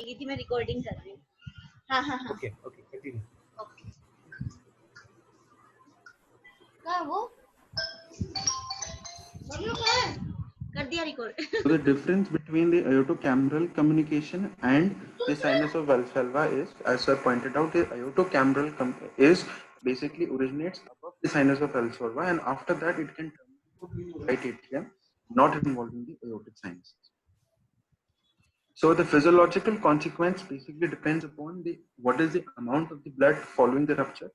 की थी, मैं रिकॉर्डिंग कर रही हूँ। हाँ हाँ हाँ। Okay, continue. ओके। कहाँ वो? मम्मी कहाँ है? कर दिया record. So the difference between the iotocameral communication and the sinus of Valsalva is, as sir pointed out, the iotocameral is basically originates above the sinus of Valsalva, and after that it can turn to the right atrium, not involving the aortic sinus. So the physiological consequence basically depends upon the what is the amount of the blood following the rupture,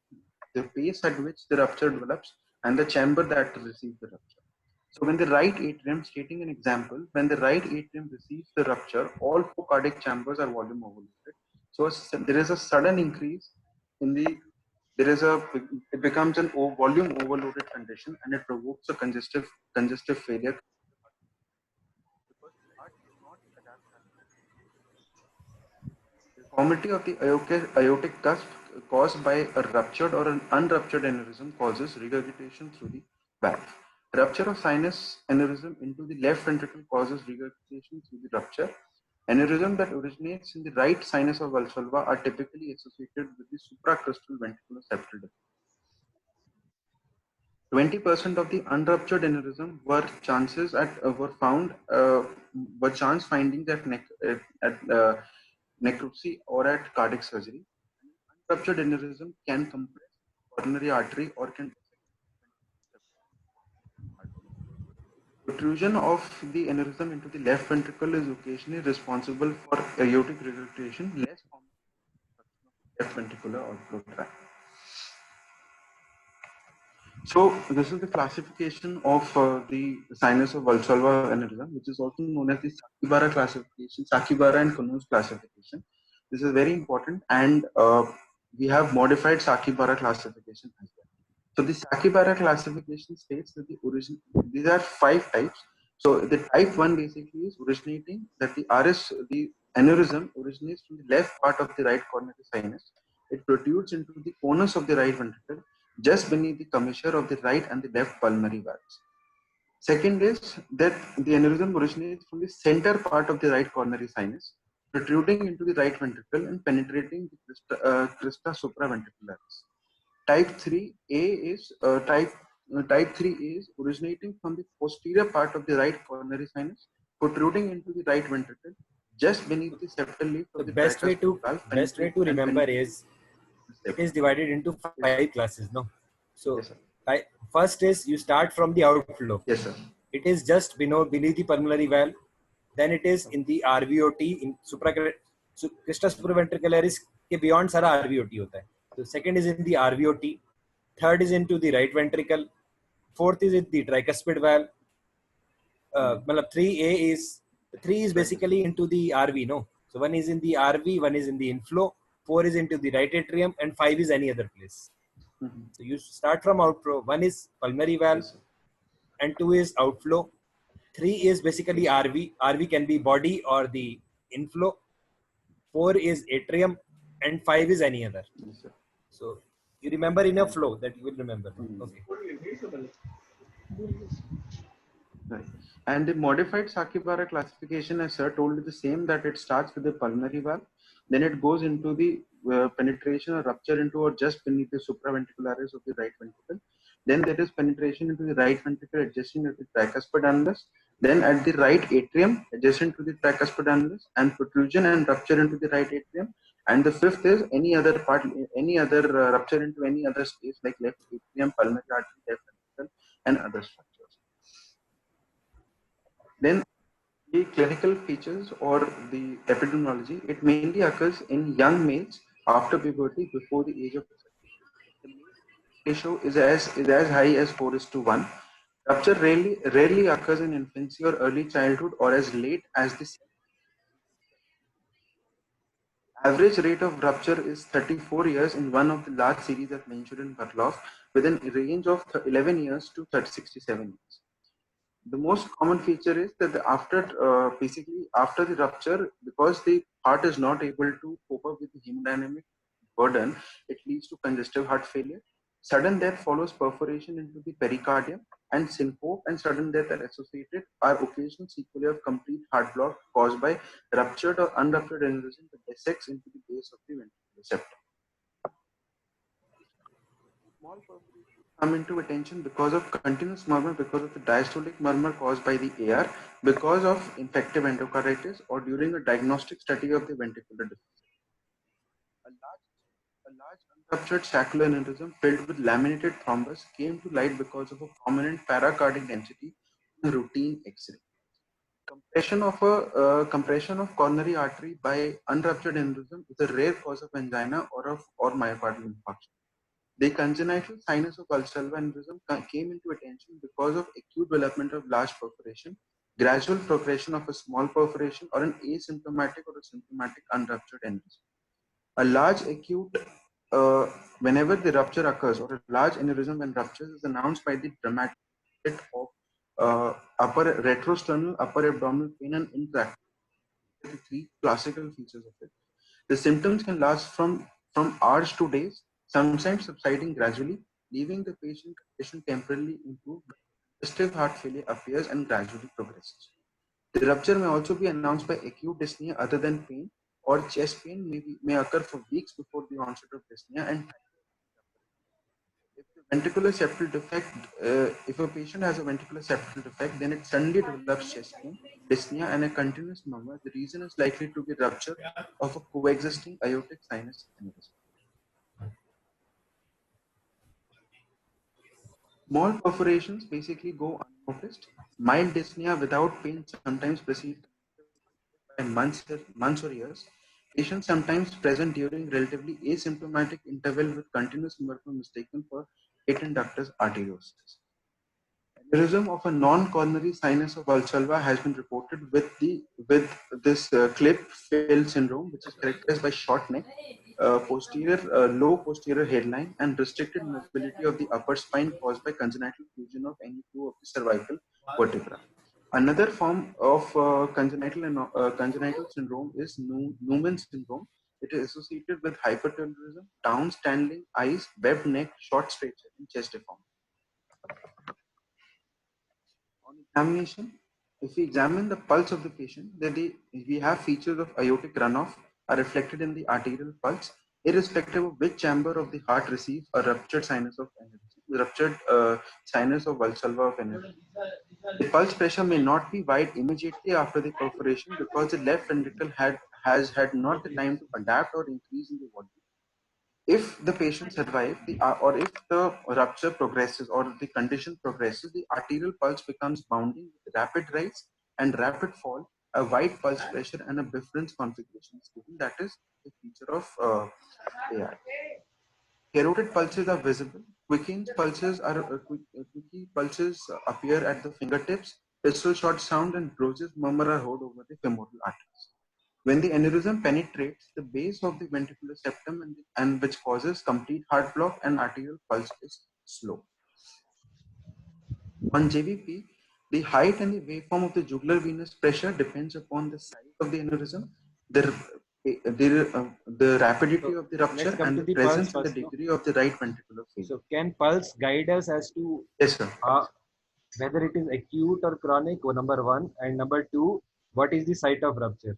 the pace at which the rupture develops, and the chamber that receives the rupture. So when the right atrium, stating an example, when the right atrium receives the rupture, all four cardiac chambers are volume overloaded. So there is a sudden increase in the, it becomes an volume overloaded condition, and it provokes a congestive failure because the heart cannot adapt as well. Deformity of the aortic cusp caused by a ruptured or an unruptured aneurysm causes regurgitation through the valve. Rupture of sinus aneurysm into the left ventricle causes regurgitation through the rupture. Aneurysm that originates in the right sinus of Valsalva are typically associated with the supracrustal ventricular septal defect. 20% of the unruptured aneurysm were chance findings at necropsy or at cardiac surgery. Unruptured aneurysm can compress coronary artery or can protrusion of the aneurysm into the left ventricle is occasionally responsible for aortic regurgitation, less common left ventricular outflow tract. So this is the classification of the sinus of Valsalva aneurysm, which is also known as the Sakibara classification, Sakibara and Connors classification. This is very important, and we have modified Sakibara classification as well. So the Sakibara classification states that these are 5 types. So the type 1 basically is originating that the aneurysm originates from the left part of the right coronary sinus. It protrudes into the conus of the right ventricle, just beneath the commissure of the right and the left pulmonary valves. Second is that the aneurysm originates from the center part of the right coronary sinus, protruding into the right ventricle and penetrating the crista supraventricularis. Type 3A is type 3 is originating from the posterior part of the right coronary sinus, protruding into the right ventricle, just beneath the septal leaf of The the best way tricuspid to remember is it is divided into 5 classes. No, so yes, first is you start from the outflow. Yes, sir. It is just beneath the pulmonary valve. Then it is in the RVOT in crista supraventricularis के beyond सारा RVOT होता है. So second is in the RVOT. Third is into the right ventricle. Fourth is in the tricuspid valve. 3 is basically into the RV. No, so 1 is in the RV, 1 is in the inflow, 4 is into the right atrium, and 5 is any other place. So you start from outflow. 1 is pulmonary valve, Yes, and 2 is outflow. 3 is basically RV. RV can be body or the inflow. 4 is atrium, and 5 is any other. Yes, sir. So you remember in a flow that you will remember. Okay. Right. And the modified Sakibara classification, as sir told you, the same, that it starts with the pulmonary valve, then it goes into the penetration or rupture into or just beneath the supraventricularis of the right ventricle. Then there is penetration into the right ventricle adjacent to the tricuspid annulus. Then at the right atrium adjacent to the tricuspid annulus, and protrusion and rupture into the right atrium. And the fifth is any other rupture into any other space like left atrium, pulmonary artery, left ventricle, and other structures. Then the clinical features or the epidemiology, it mainly occurs in young males after puberty before the age of 30. The male ratio is as high as 4:1. Rupture rarely occurs in infancy or early childhood or as late as the average rate of rupture is 34 years in one of the large series that mentioned in Karloff, within a range of 11 years to 67 years. The most common feature is that basically after the rupture, because the heart is not able to cope up with the hemodynamic burden, it leads to congestive heart failure. Sudden death follows perforation into the pericardium, and syncope and sudden death are associated are occasional sequelae of complete heart block caused by ruptured or unruptured aneurysm that dissects into the base of the ventricular septum. Small perforations come into attention because of continuous murmur, because of the diastolic murmur caused by the AR, because of infective endocarditis, or during a diagnostic study of the ventricular deficit. A large unruptured sacral aneurysm filled with laminated thrombus came to light because of a prominent paracardic density in a routine X-ray. Compression of coronary artery by unruptured aneurysm is a rare cause of angina or myocardial infarction. The congenital sinus of Valsalva aneurysm came into attention because of acute development of large perforation, gradual progression of a small perforation, or an asymptomatic or a symptomatic unruptured aneurysm. A large acute, whenever the rupture occurs, or a large aneurysm when ruptures is announced by the dramatic of upper retrosternal, upper abdominal pain, and intractable. The three classical features of it. The symptoms can last from hours to days, sometimes subsiding gradually, leaving the patient temporarily improved. Congestive heart failure appears and gradually progresses. The rupture may also be announced by acute dyspnea other than pain, or chest pain may occur for weeks before the onset of dyspnea. And if the ventricular septal defect, if a patient has a ventricular septal defect, then it suddenly develops chest pain, dyspnea, and a continuous murmur. The reason is likely to be rupture of a coexisting aortic sinus aneurysm. Small perforations basically go unnoticed. Mild dyspnea without pain sometimes proceeds by months or years. Patients sometimes present during relatively asymptomatic interval with continuous murmur mistaken for patent ductus arteriosus. Aneurysm of a non-coronary sinus of Valsalva has been reported with this Klippel syndrome, which is characterized by short neck, low posterior headline, and restricted mobility of the upper spine caused by congenital fusion of any two of the cervical vertebra. Another form of congenital syndrome is Newman syndrome. It is associated with hypertelorism, down standing eyes, webbed neck, short stature, and chest deformity. On examination, if we examine the pulse of the patient, then we have features of aortic runoff are reflected in the arterial pulse, irrespective of which chamber of the heart receives a ruptured sinus of Valsalva of aneurysm. The pulse pressure may not be wide immediately after the perforation because the left ventricle has had not the time to adapt or increase in the volume. If the patient survives, or if the rupture progresses or the condition progresses, the arterial pulse becomes bounding with rapid rise and rapid fall, a wide pulse pressure, and a bifurence configuration is given. That is the feature of AR. Carotid pulses are visible. Quickie pulses appear at the fingertips. Pistol shot sound and Brose's murmur are heard over the femoral arteries. When the aneurysm penetrates the base of the ventricular septum and which causes complete heart block, and arterial pulse is slow. On JVP, the height and the waveform of the jugular venous pressure depends upon the size of the aneurysm, the rapidity of the rupture, and the presence and the degree of the right ventricular failure. So can pulse guide us as to whether it is acute or chronic, number one, and number two, what is the site of rupture?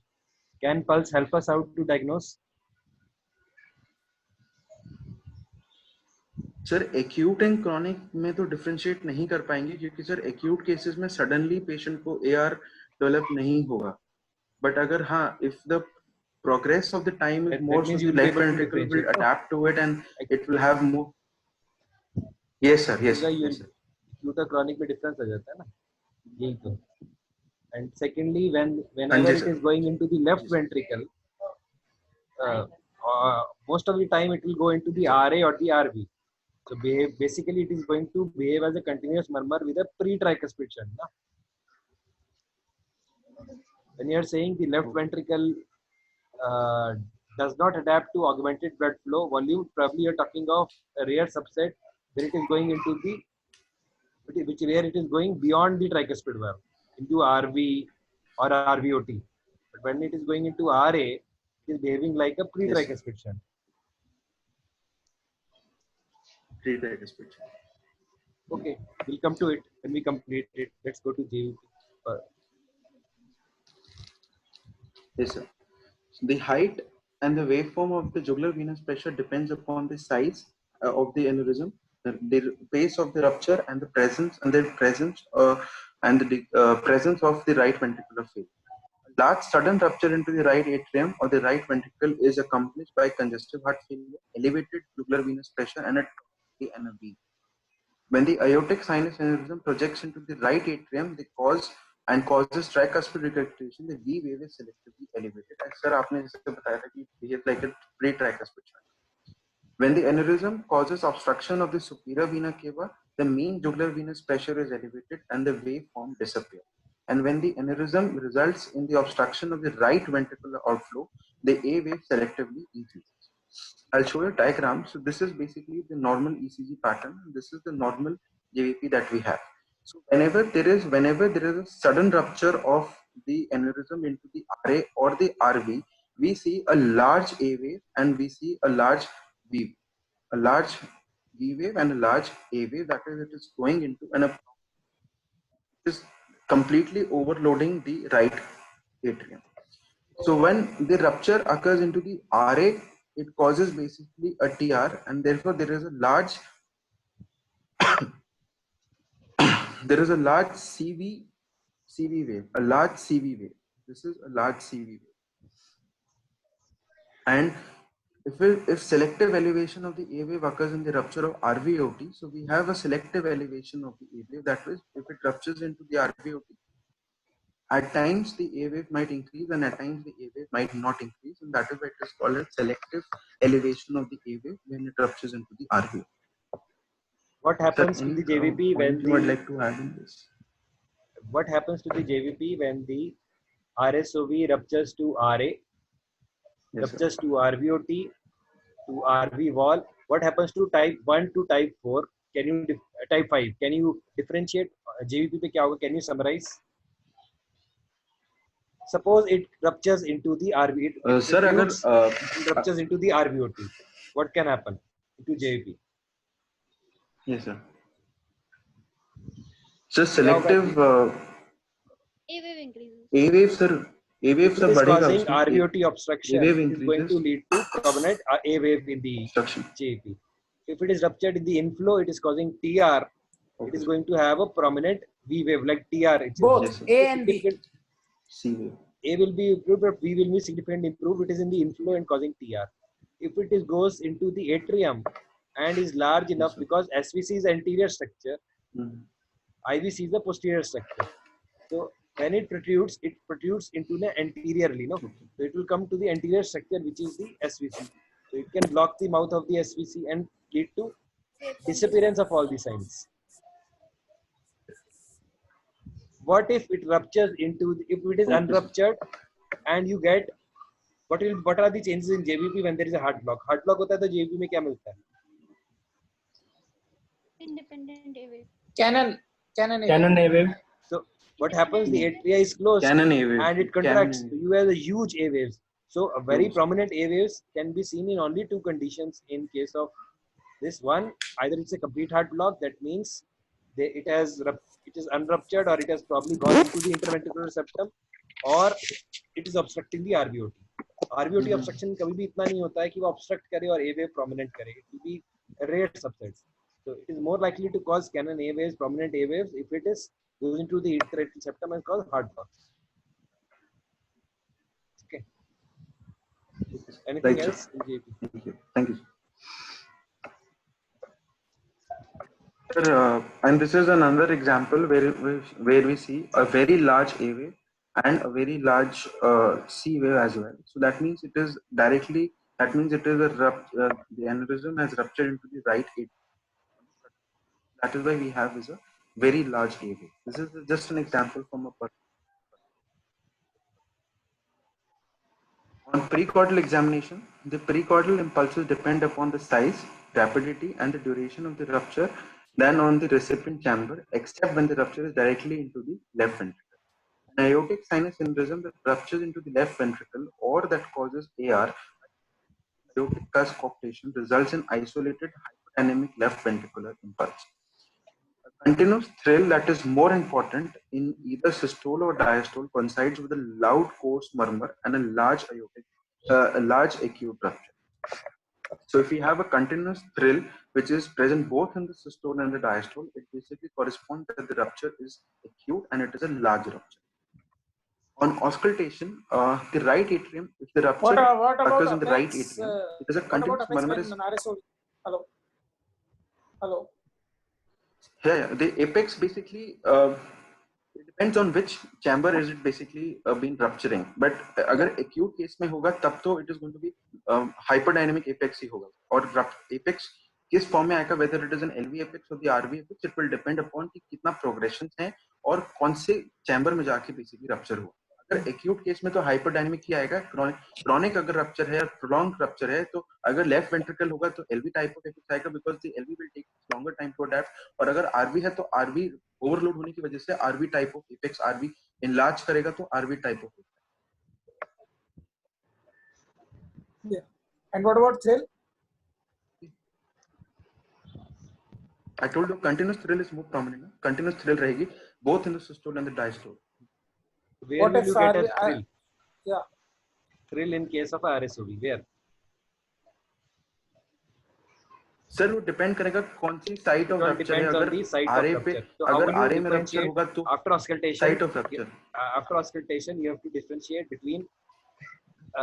Can pulse help us out to diagnose? Sir acute and chronic में तो differentiate नहीं कर पाएंगे क्योंकि sir acute cases में suddenly patient को AR develop नहीं होगा, बट अगर हाँ if the progress of the time is more, so the left ventricle will adapt to it and it will have more. Yes sir, yes sir. Acute chronic में difference आ जाता है ना, यही तो. And secondly, whenever it is going into the left ventricle, most of the time it will go into the RA or the RV. So basically it is going to behave as a continuous murmur with a pre-tricuspid shunt. When you are saying the left ventricle does not adapt to augmented blood flow volume, probably you are talking of a rare subset where it is going into where it is going beyond the tricuspid valve into RV or RVOT. But when it is going into RA, it is behaving like a pre-tricuspid shunt. Pre-tricuspid shunt. Okay, we'll come to it when we complete it. Let's go to JVP. Yes, sir. So the height and the waveform of the jugular venous pressure depends upon the size of the aneurysm, the pace of the rupture, and the presence of the right ventricular field. A large sudden rupture into the right atrium or the right ventricle is accompanied by congestive heart failure, elevated jugular venous pressure, and a NRV. When the aortic sinus aneurysm projects into the right atrium, causes tricuspid regurgitation, the V wave is selectively elevated. As sir, आपने जैसे बताया था कि behave like a pre-tricuspid shunt. When the aneurysm causes obstruction of the superior vena cava, the mean jugular venous pressure is elevated and the waveform disappears. And when the aneurysm results in the obstruction of the right ventricular outflow, the A wave selectively increases. I'll show you a diagram. So this is basically the normal ECG pattern. This is the normal JVP that we have. So whenever there is a sudden rupture of the aneurysm into the RA or the RV, we see a large A wave and we see a large V wave and a large A wave. That is, it is going into it is completely overloading the right atrium. So when the rupture occurs into the RA, it causes basically a TR, and therefore there is a large CV wave, a large CV wave. This is a large CV wave, and if selective elevation of the A wave occurs in the rupture of RVOT, so we have a selective elevation of the A wave. That is, if it ruptures into the RVOT, at times the A wave might increase and at times the A wave might not increase, and that is why it is called a selective elevation of the A wave when it ruptures into the RVOT. What happens to the JVP when you would like to add in this? What happens to the JVP when the RSOV ruptures to RA, ruptures to RVOT, to RV wall? What happens to type 1 to type 4? Can you type 5? Can you differentiate JVP पे क्या होगा? Can you summarize? Suppose it ruptures into the RV. It ruptures into the RVOT. What can happen to JVP? Yes, sir. So selective A wave increases. A wave, sir. A wave, sir, causing RVOT obstruction. It is going to lead to prominent A wave in the JVP. If it is ruptured in the inflow, it is causing TR. It is going to have a prominent V wave like TR. Both A and B. C wave. A will be improved, but V will be significantly improved. It is in the inflow and causing TR. If it goes into the atrium and is large enough, because SVC is anterior structure, IVC is the posterior structure. So when it protrudes into the anteriorly, no? So it will come to the anterior structure, which is the SVC. So it can block the mouth of the SVC and lead to disappearance of all the signs. What if it ruptures into if it is unruptured and you get what are the changes in JVP when there is a heart block? Heart block होता है तो JVP में क्या मिलता है? Independent A wave. Canon A wave. So what happens? The atria is closed and it contracts. So you have a huge A waves. So a very prominent A waves can be seen in only two conditions in case of this one. Either it's a complete heart block, that means it is unruptured, or it has probably gone into the interventricular septum, or it is obstructing the RVOT. RVOT obstruction कभी भी इतना नहीं होता है कि वो obstruct करे और A wave prominent करे. It will be a rare subset. So it is more likely to cause canon A waves, prominent A waves, if it goes into the interventricular septum and cause heart block. Okay. Anything else in JVP? Thank you. Sir, and this is another example where we see a very large A wave and a very large C wave as well. So that means it is directly. That means it is the aneurysm has ruptured into the right atrium. That is why we have is a very large A wave. This is just an example from a person. On precaudal examination, the precaudal impulses depend upon the size, rapidity, and the duration of the rupture than on the recipient chamber, except when the rupture is directly into the left ventricle. An aortic sinus aneurysm that ruptures into the left ventricle or that causes AR, aortic cusp coarctation, results in isolated hyperdynamic left ventricular impulse. Continuous thrill that is more important in either systole or diastole coincides with a loud coarse murmur and a large acute rupture. So if we have a continuous thrill which is present both in the systole and the diastole, it basically corresponds that the rupture is acute and it is a large rupture. On auscultation, the right atrium, if the rupture What about occurs in the right apex? atrium, it is a What about continuous apex murmur. when RSO? Hello. Hello. Yeah, the apex basically it depends on which chamber is it basically been rupturing. But अगर acute case में होगा तब तो it is going to be hyperdynamic apex ही होगा. और apex किस form में आएगा, whether it is an LV apex or the RV apex, it will depend upon कि कितना progressions है और कौन से chamber में जाके basically rupture हुआ. अगर acute case में तो hyperdynamic ही आएगा. Chronic अगर rupture है, prolonged rupture है, तो अगर left ventricle होगा तो LV type of apex आएगा because the LV will take longer time to adapt. और अगर RV है तो RV ओवरलोड होने की वजह से RV type of apex RV enlarge करेगा तो RV type of. Yeah. And what about thrill? I told you continuous thrill is more prominent. Continuous thrill रहेगी both in the systole and the diastole. Where What will if you get a RV thrill? Yeah. Thrill in case of RSOV, where? Sir वो depend करेगा कौन सी site of rupture है. अगर RA पे अगर RA में rupture होगा तो after auscultation, site of rupture. After auscultation, you have to differentiate between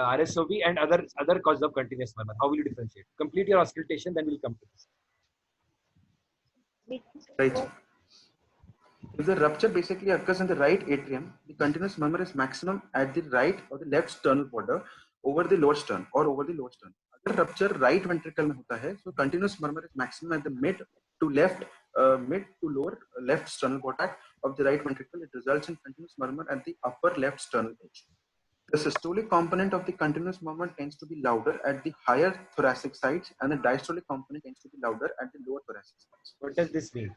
RSOV and other causes of continuous murmur. How will you differentiate? Complete your auscultation, then we'll come to this. Right. If the rupture basically occurs in the right atrium, the continuous murmur is maximum at the right or the left sternal border over the lower stern or over the lower stern. अगर rupture right ventricle में होता है, so continuous murmur is maximum at the mid to lower left sternal border of the right ventricle. It results in continuous murmur at the upper left sternal edge. The systolic component of the continuous murmur tends to be louder at the higher thoracic sides, and the diastolic component tends to be louder at the lower thoracic sides. What does this mean?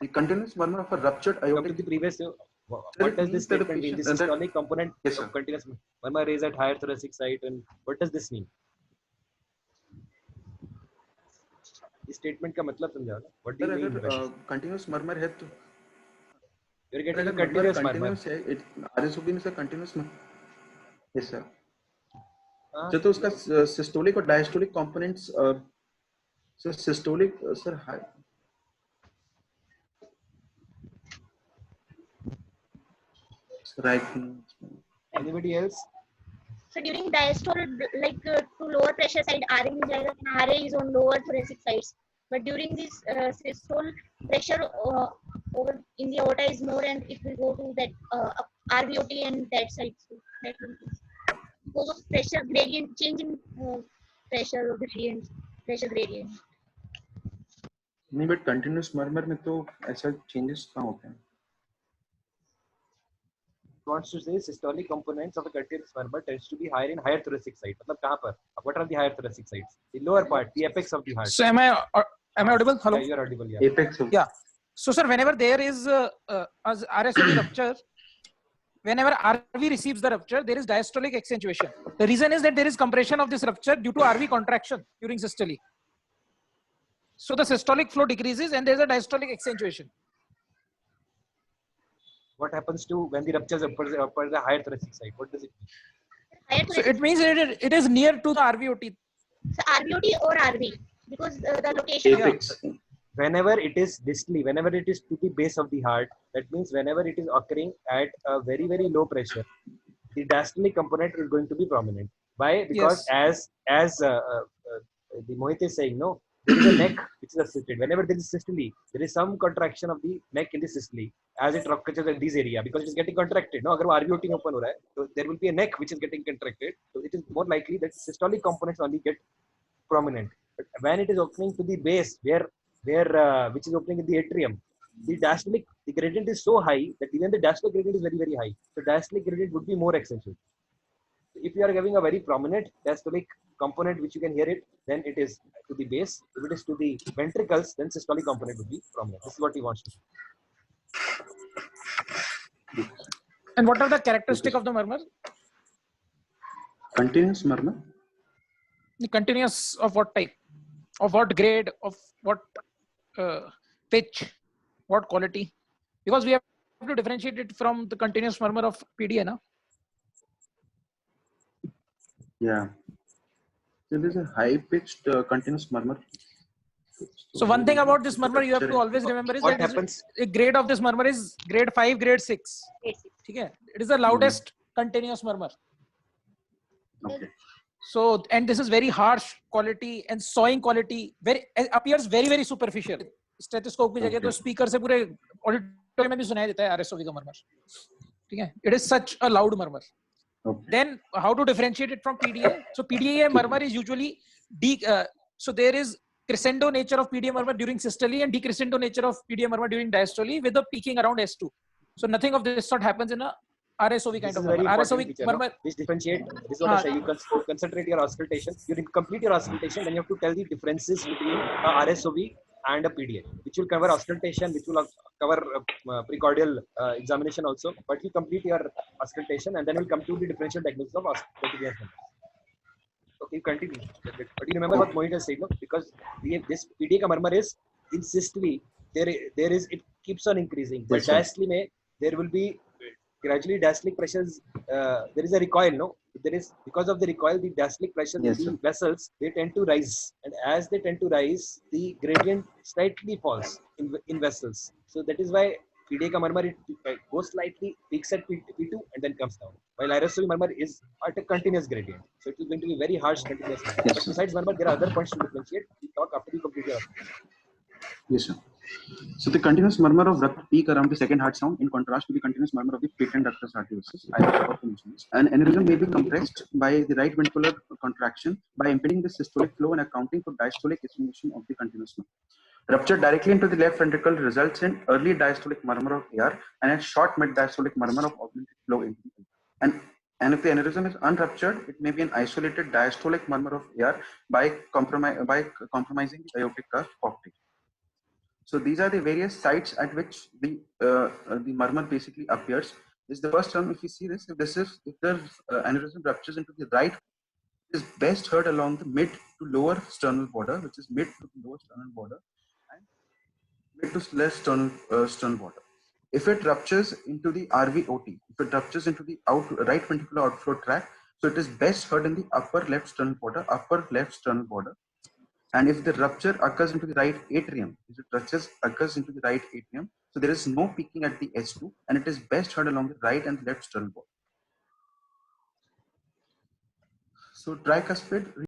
The continuous murmur of a ruptured Come aortic. to the previous. What does this statement mean? The systolic component yes, of continuous murmur is at higher thoracic site, and what does this mean? इस statement का मतलब समझाओ ना. What do you mean? अगर continuous murmur है तो you're getting a continuous murmur. है, RSOB में से continuous murmur. Yes sir. तो उसका systolic और diastolic components so systolic sir high. Right. Anybody else? So during diastole, like to lower pressure side, RA मिल जाएगा, RA is on lower thoracic sides. But during this systole, pressure over in the aorta is more, and it will go to that RVOT and that side. So that will be because of pressure gradient, changing pressure gradient, pressure gradient. नहीं, but continuous murmur में तो ऐसा changes कहाँ होते हैं? Wants to say systolic components of a continuous murmur tends to be higher in higher thoracic site. मतलब कहाँ पर? What are the higher thoracic sites? The lower part, the apex of the heart. So am I audible? Hello. Yeah, you are audible. Yeah. Apex. Yeah. So sir, whenever there is RSOB rupture, whenever RV receives the rupture, there is diastolic accentuation. The reason is that there is compression of this rupture due to RV contraction during systole. So the systolic flow decreases and there is a diastolic accentuation. What happens to when the rupture is upper the higher thoracic site? What does it mean? So it means it is near to the RVOT. So RVOT or RV, because the location. Apex. Whenever it is distally, whenever it is to the base of the heart, that means whenever it is occurring at a very, very low pressure, the diastolic component is going to be prominent. Why? Because Yes. as the Mohit is saying, no, there is a neck which is assisted. Whenever there is systole, there is some contraction of the neck in the systole as it ruptures at this area because it is getting contracted. No, अगर वो RVOT में open हो रहा है, so there will be a neck which is getting contracted. So it is more likely that systolic components only get prominent. But when it is opening to the base, where which is opening in the atrium, the gradient is so high that even the diastolic gradient is very, very high. So diastolic gradient would be more accentuated. If you are having a very prominent diastolic component which you can hear it, then it is to the base. If it is to the ventricles, then systolic component would be prominent. This is what he wants to do. And what are the characteristics of the murmur? Continuous murmur. The continuous of what type? Of what grade? Of what pitch? What quality? Because we have to differentiate it from the continuous murmur of PDA, na? Yeah. So there's a high-pitched continuous murmur. So one thing about this murmur you have to always remember is What that happens? the grade of this murmur is grade 5, grade 6. Okay? It is the loudest continuous murmur. Okay. So, and this is very harsh quality and sawing quality. Very appears very very superficial. Stethoscope की जगह तो speaker से पूरे auditorium में भी सुनाई देता है RSOV का murmur. ठीक है? It is such a loud murmur. Okay. Then how to differentiate it from PDA? So PDA murmur is usually so there is crescendo nature of PDA murmur during systole and decrescendo nature of PDA murmur during diastole with a peaking around S2. So nothing of this sort happens in a RSOV kind of murmur. RSOV murmur, which differentiate. This is what I say. You concentrate your auscultation. You complete your auscultation, then you have to tell the differences between a RSOV and a PDA, which will cover auscultation, which will cover precordial examination also. But you complete your auscultation, and then we'll come to the differential diagnosis of PDA. Okay, you continue. But you remember what Mohit has said, no? Because this PDA ka murmur is in systole, there is it keeps on increasing. But diastole mein, there will be gradually diastolic pressures. There is a recoil, no? There is, because of the recoil, the diastolic pressure in the vessels, they tend to rise, and as they tend to rise, the gradient slightly falls in vessels. So that is why PDA ka murmur it goes slightly, peaks at P2 and then comes down. While RSOV murmur is at a continuous gradient, so it is going to be very harsh continuous murmur. But besides murmur, there are other points to differentiate. We talk after you complete your. Yes, sir. So the continuous murmur of duct peak around the second heart sound in contrast to the continuous murmur of the patent ductus arteriosus. I was about to mention this. An aneurysm may be compressed by the right ventricular contraction by impeding the systolic flow and accounting for diastolic stimulation of the continuous murmur. Rupture directly into the left ventricle results in early diastolic murmur of AR and a short mid-diastolic murmur of augmented flow into the AR. And if the aneurysm is unruptured, it may be an isolated diastolic murmur of AR by compromising the aortic cuff optic. So these are the various sites at which the murmur basically appears. This is the first term. If you see this, if the aneurysm ruptures into the right, it is best heard along the mid to lower sternal border, which is mid to lower sternal border, and mid to less sternal border. If it ruptures into the RVOT, if it ruptures into the right ventricular outflow tract, so it is best heard in the upper left sternal border, And if the rupture occurs into the right atrium, so there is no peaking at the S2, and it is best heard along the right and left sternal border. So tricuspid